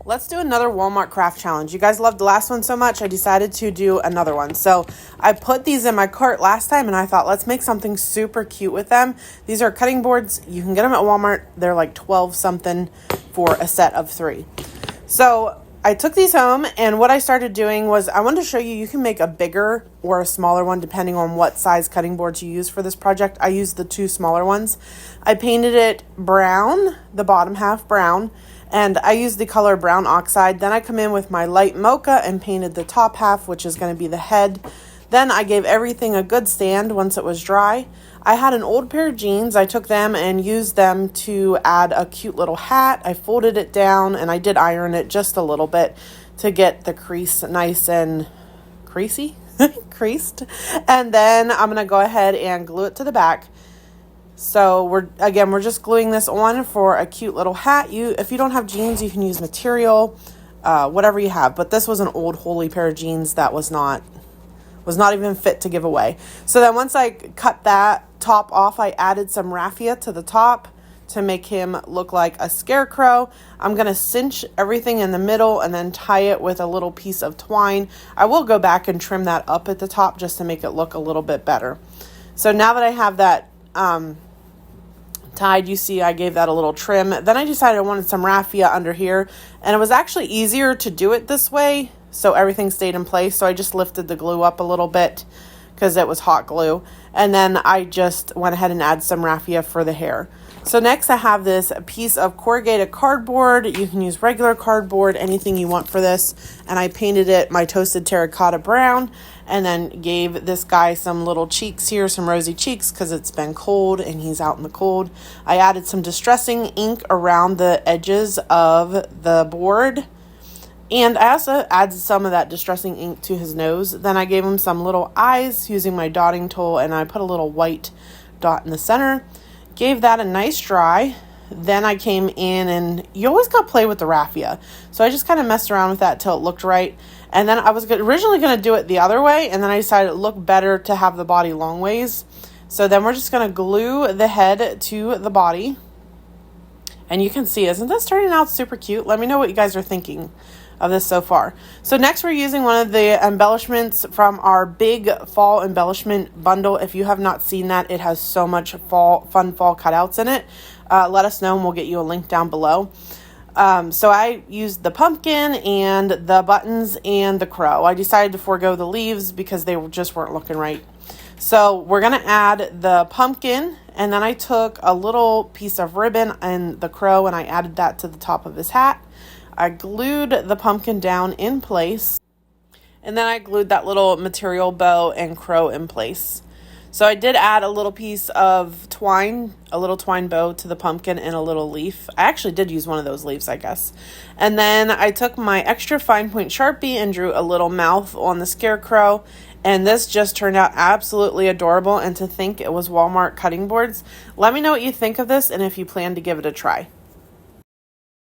let's do another Walmart craft challenge. You guys loved the last one so much, I decided to do another one. So I put these in my cart last time and I thought, let's make something super cute with them. These are cutting boards. You can get them at Walmart. They're like 12 something for a set of 3. So I took these home, and what I started doing was I wanted to show you, you can make a bigger or a smaller one depending on what size cutting boards you use for this project. I used the 2 smaller ones. I painted it brown, the bottom half brown, and I used the color brown oxide. Then I come in with my light mocha and painted the top half, which is going to be the head. Then I gave everything a good stand once it was dry. I had an old pair of jeans. I took them and used them to add a cute little hat. I folded it down and I did iron it just a little bit to get the crease nice and creased. And then I'm going to go ahead and glue it to the back. So we're just gluing this on for a cute little hat. If you don't have jeans, you can use material, whatever you have. But this was an old holey pair of jeans that was not even fit to give away. So then once I cut that top off, I added some raffia to the top to make him look like a scarecrow. I'm going to cinch everything in the middle and then tie it with a little piece of twine. I will go back and trim that up at the top just to make it look a little bit better. So now that I have that tied, you see I gave that a little trim. Then I decided I wanted some raffia under here, and it was actually easier to do it this way so everything stayed in place. So I just lifted the glue up a little bit because it was hot glue, and then I just went ahead and add some raffia for the hair. So next I have this piece of corrugated cardboard. You can use regular cardboard, anything you want for this, and I painted it my toasted terracotta brown, and then gave this guy some little cheeks here, some rosy cheeks, because it's been cold and he's out in the cold. I added some distressing ink around the edges of the board, and I also added some of that distressing ink to his nose. Then I gave him some little eyes using my dotting tool, and I put a little white dot in the center. Gave that a nice dry. Then I came in, and you always got to play with the raffia. So I just kind of messed around with that till it looked right. And then I was originally going to do it the other way, and then I decided it looked better to have the body long ways. So then we're just going to glue the head to the body. And you can see, isn't this turning out super cute? Let me know what you guys are thinking of this so far. So next we're using one of the embellishments from our big fall embellishment bundle. If you have not seen that, it has so much fun fall cutouts in it. Let us know and we'll get you a link down below. So I used the pumpkin and the buttons and the crow. I decided to forego the leaves because they just weren't looking right. So we're going to add the pumpkin, and then I took a little piece of ribbon and the crow and I added that to the top of his hat. I glued the pumpkin down in place, and then I glued that little material bow and crow in place. So I did add a little piece of twine, a little twine bow to the pumpkin and a little leaf. I actually did use one of those leaves, I guess. And then I took my extra fine point Sharpie and drew a little mouth on the scarecrow. And this just turned out absolutely adorable. And to think it was Walmart cutting boards. Let me know what you think of this and if you plan to give it a try.